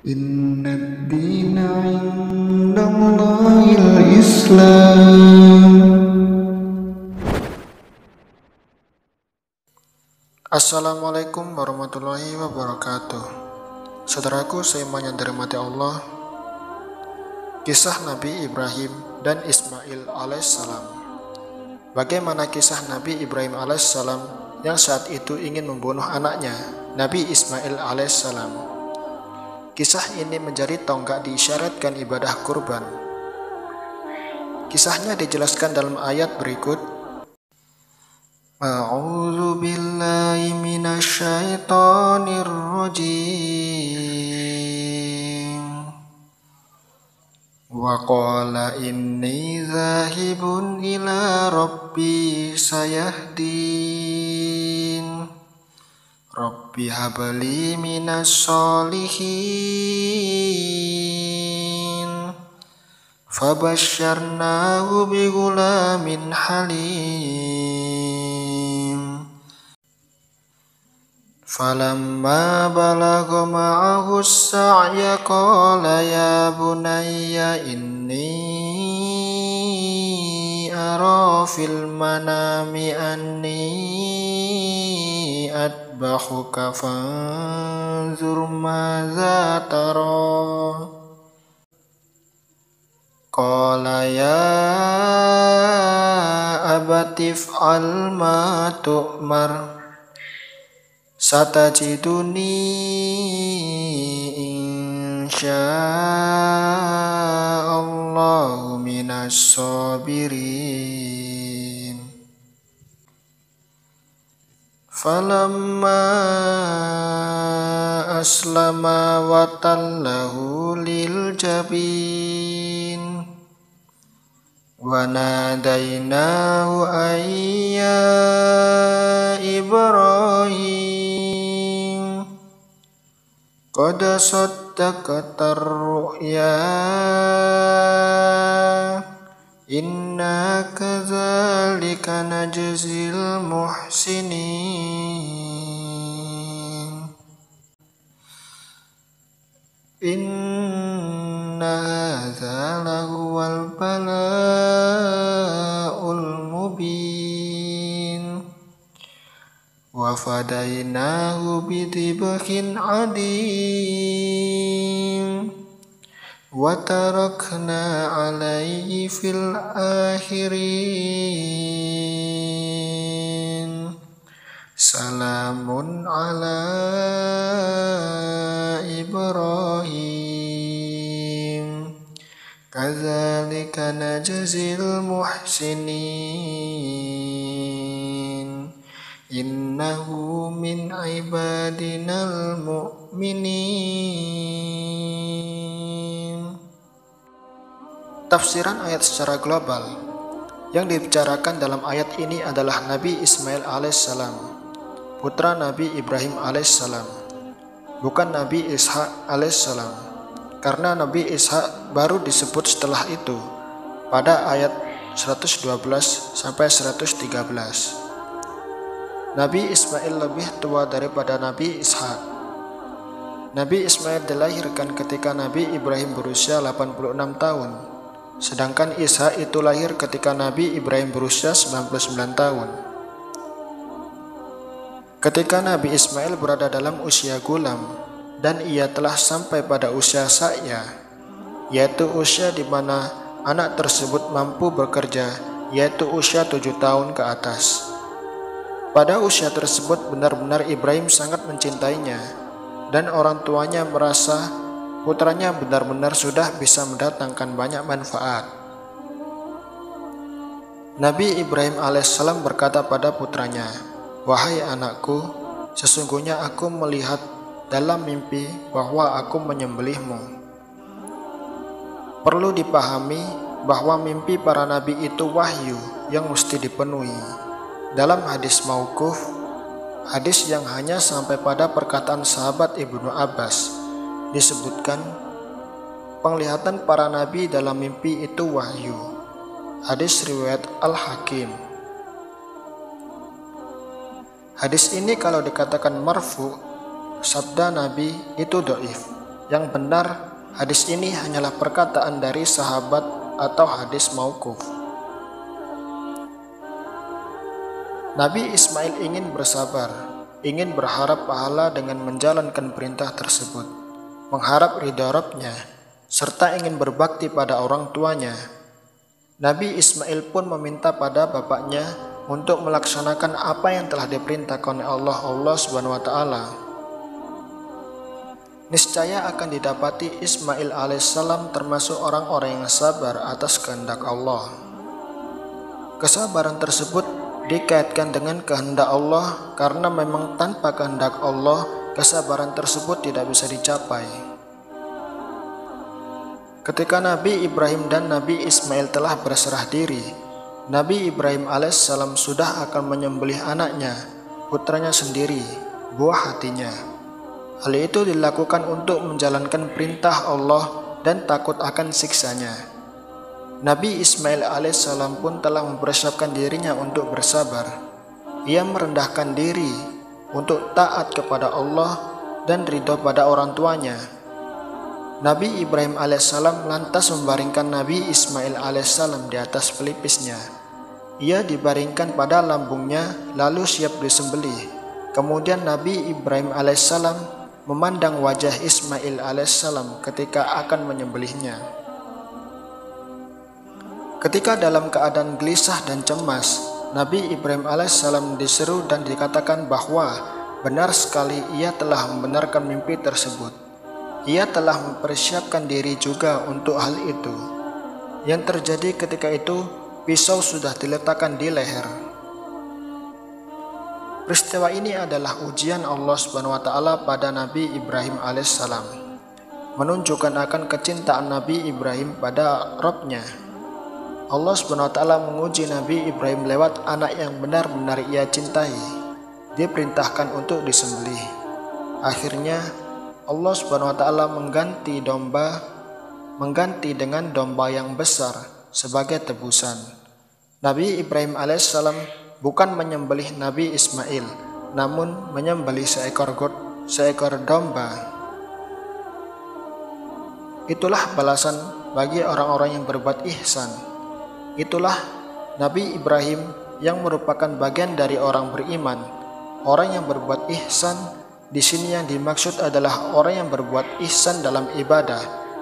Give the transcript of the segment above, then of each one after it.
Inna dina indallahil Islam. Assalamualaikum warahmatullahi wabarakatuh. Saudaraku seiman yang dirahmati Allah, kisah Nabi Ibrahim dan Ismail alaihissalam. Bagaimana kisah Nabi Ibrahim alaihissalam yang saat itu ingin membunuh anaknya, Nabi Ismail alaihissalam. Kisah ini menjadi tonggak diisyaratkan ibadah kurban. Kisahnya dijelaskan dalam ayat berikut. A'udzu billahi minasyaitonir rajim. Wa qala inni dzahibun ila rabbi sayahdin. Rabbi habli minas solihin. Fabasyarnahu bigulamin halim. Falamma balagha ma'ahu as-sa'ya qala ya bunayya inni ara fil manami anni atbahuka fanzur maza tara. Qala ya abati if'al ma tu'mar satajiduni insya'allahu minas sabirin. Falamma aslama wa tallahu lil jabin wa nadainahu ayya Ibrahim qad saddaqatar ru'ya inna kadzalika najzil muhsinin. Inna hadza lahuwal bala'ul mubin wa fadainahu bidhibhin adim wa tarakna alaihi fil akhirin. Salamun ala Ibrahim kadzalika najzil muhsinin. Innahu min ibadinal mu'minin. Tafsiran ayat secara global yang dibicarakan dalam ayat ini adalah Nabi Ismail alaihissalam, putra Nabi Ibrahim alaihissalam, bukan Nabi Ishak alaihissalam, karena Nabi Ishak baru disebut setelah itu pada ayat 112 sampai 113. Nabi Ismail lebih tua daripada Nabi Ishak. Nabi Ismail dilahirkan ketika Nabi Ibrahim berusia 86 tahun, sedangkan Ishak itu lahir ketika Nabi Ibrahim berusia 99 tahun. Ketika Nabi Ismail berada dalam usia gulam dan ia telah sampai pada usia sa'ya, yaitu usia di mana anak tersebut mampu bekerja, yaitu usia 7 tahun ke atas. Pada usia tersebut benar-benar Ibrahim sangat mencintainya dan orang tuanya merasa putranya benar-benar sudah bisa mendatangkan banyak manfaat. Nabi Ibrahim alaihissalam berkata pada putranya, "Wahai anakku, sesungguhnya aku melihat dalam mimpi bahwa aku menyembelihmu." Perlu dipahami bahwa mimpi para nabi itu wahyu yang mesti dipenuhi. Dalam hadis mauquf, hadis yang hanya sampai pada perkataan sahabat Ibnu Abbas, disebutkan penglihatan para nabi dalam mimpi itu wahyu. Hadis riwayat Al-Hakim. Hadis ini kalau dikatakan marfu, sabda Nabi itu dhaif. Yang benar, hadis ini hanyalah perkataan dari sahabat atau hadis mauquf. Nabi Ismail ingin bersabar, ingin berharap pahala dengan menjalankan perintah tersebut, mengharap ridha Rabb-Nya, serta ingin berbakti pada orang tuanya. Nabi Ismail pun meminta pada bapaknya untuk melaksanakan apa yang telah diperintahkan oleh Allah Subhanahu wa taala. Niscaya akan didapati Ismail alaihissalam termasuk orang-orang yang sabar atas kehendak Allah. Kesabaran tersebut dikaitkan dengan kehendak Allah karena memang tanpa kehendak Allah, kesabaran tersebut tidak bisa dicapai. Ketika Nabi Ibrahim dan Nabi Ismail telah berserah diri, Nabi Ibrahim alaihissalam sudah akan menyembelih anaknya, putranya sendiri, buah hatinya. Hal itu dilakukan untuk menjalankan perintah Allah dan takut akan siksanya. Nabi Ismail alaihissalam pun telah mempersiapkan dirinya untuk bersabar. Ia merendahkan diri untuk taat kepada Allah dan ridho pada orang tuanya. Nabi Ibrahim alaihissalam lantas membaringkan Nabi Ismail alaihissalam di atas pelipisnya. Ia dibaringkan pada lambungnya lalu siap disembelih. Kemudian Nabi Ibrahim alaihissalam memandang wajah Ismail alaihissalam ketika akan menyembelihnya. Ketika dalam keadaan gelisah dan cemas, Nabi Ibrahim alaihissalam diseru dan dikatakan bahwa benar sekali ia telah membenarkan mimpi tersebut. Ia telah mempersiapkan diri juga untuk hal itu. Yang terjadi ketika itu, pisau sudah diletakkan di leher. Peristiwa ini adalah ujian Allah Subhanahu wa taala pada Nabi Ibrahim alaihissalam, menunjukkan akan kecintaan Nabi Ibrahim pada Rabb-Nya. Allah Subhanahu wa taala menguji Nabi Ibrahim lewat anak yang benar-benar ia cintai. Diperintahkan untuk disembelih. Akhirnya Allah Subhanahu wa taala mengganti dengan domba yang besar sebagai tebusan. Nabi Ibrahim alaihissalam bukan menyembelih Nabi Ismail, namun menyembelih seekor domba. Itulah balasan bagi orang-orang yang berbuat ihsan. Itulah Nabi Ibrahim yang merupakan bagian dari orang beriman. Orang yang berbuat ihsan di sini yang dimaksud adalah orang yang berbuat ihsan dalam ibadah,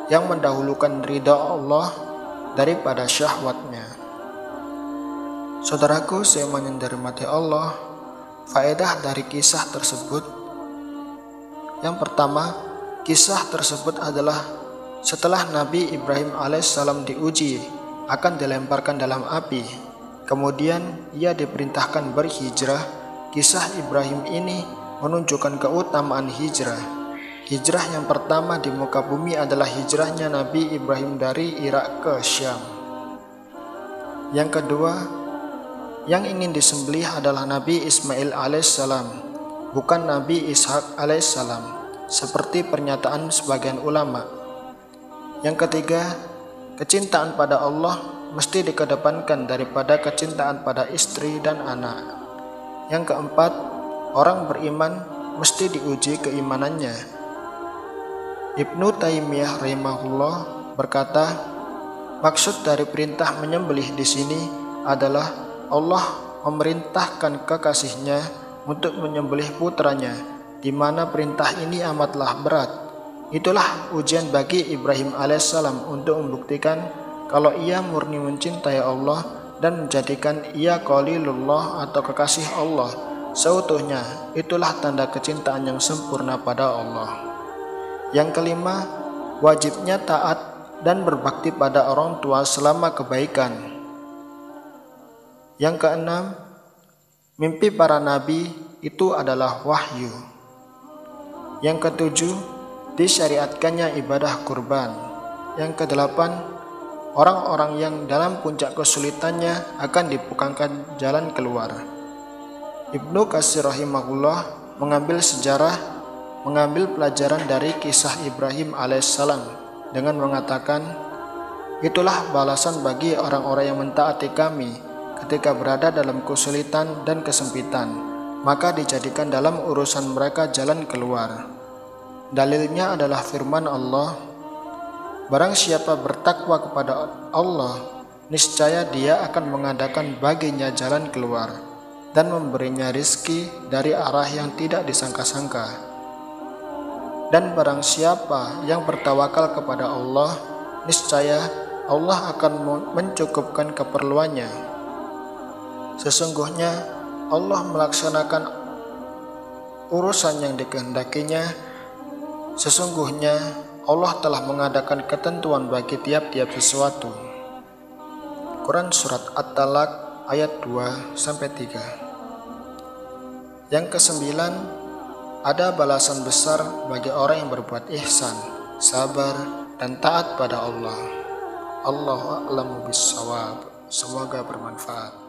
yang mendahulukan ridha Allah daripada syahwatnya. Saudaraku seiman yang dirahmati Allah, faedah dari kisah tersebut. Yang pertama, kisah tersebut adalah setelah Nabi Ibrahim alaihissalam diuji akan dilemparkan dalam api, kemudian ia diperintahkan berhijrah. Kisah Ibrahim ini menunjukkan keutamaan hijrah. Hijrah yang pertama di muka bumi adalah hijrahnya Nabi Ibrahim dari Irak ke Syam. Yang kedua, yang ingin disembelih adalah Nabi Ismail alaihissalam, bukan Nabi Ishak alaihissalam, seperti pernyataan sebagian ulama. Yang ketiga, kecintaan pada Allah mesti dikedepankan daripada kecintaan pada istri dan anak. Yang keempat, orang beriman mesti diuji keimanannya. Ibnu Taimiyah rahimahullah berkata, maksud dari perintah menyembelih di sini adalah Allah memerintahkan kekasihnya untuk menyembelih putranya, di mana perintah ini amatlah berat. Itulah ujian bagi Ibrahim alaihissalam untuk membuktikan kalau ia murni mencintai Allah dan menjadikan ia Khalilullah atau kekasih Allah seutuhnya. Itulah tanda kecintaan yang sempurna pada Allah. Yang kelima, wajibnya taat dan berbakti pada orang tua selama kebaikan. Yang keenam, mimpi para nabi itu adalah wahyu. Yang ketujuh, disyariatkannya ibadah kurban. Yang kedelapan, orang-orang yang dalam puncak kesulitannya akan dibukakan jalan keluar. Ibnu Katsir rahimahullah mengambil pelajaran dari kisah Ibrahim alaihissalam dengan mengatakan, itulah balasan bagi orang-orang yang mentaati kami ketika berada dalam kesulitan dan kesempitan, maka dijadikan dalam urusan mereka jalan keluar. Dalilnya adalah firman Allah, barang siapa bertakwa kepada Allah, niscaya Dia akan mengadakan baginya jalan keluar dan memberinya rizki dari arah yang tidak disangka-sangka. Dan barang siapa yang bertawakal kepada Allah, niscaya Allah akan mencukupkan keperluannya. Sesungguhnya Allah melaksanakan urusan yang dikehendakinya. Sesungguhnya Allah telah mengadakan ketentuan bagi tiap-tiap sesuatu. Quran Surat At-Talaq ayat 2-3. Yang kesembilan, ada balasan besar bagi orang yang berbuat ihsan, sabar, dan taat pada Allah. Allahu a'lamu bissawab. Semoga bermanfaat.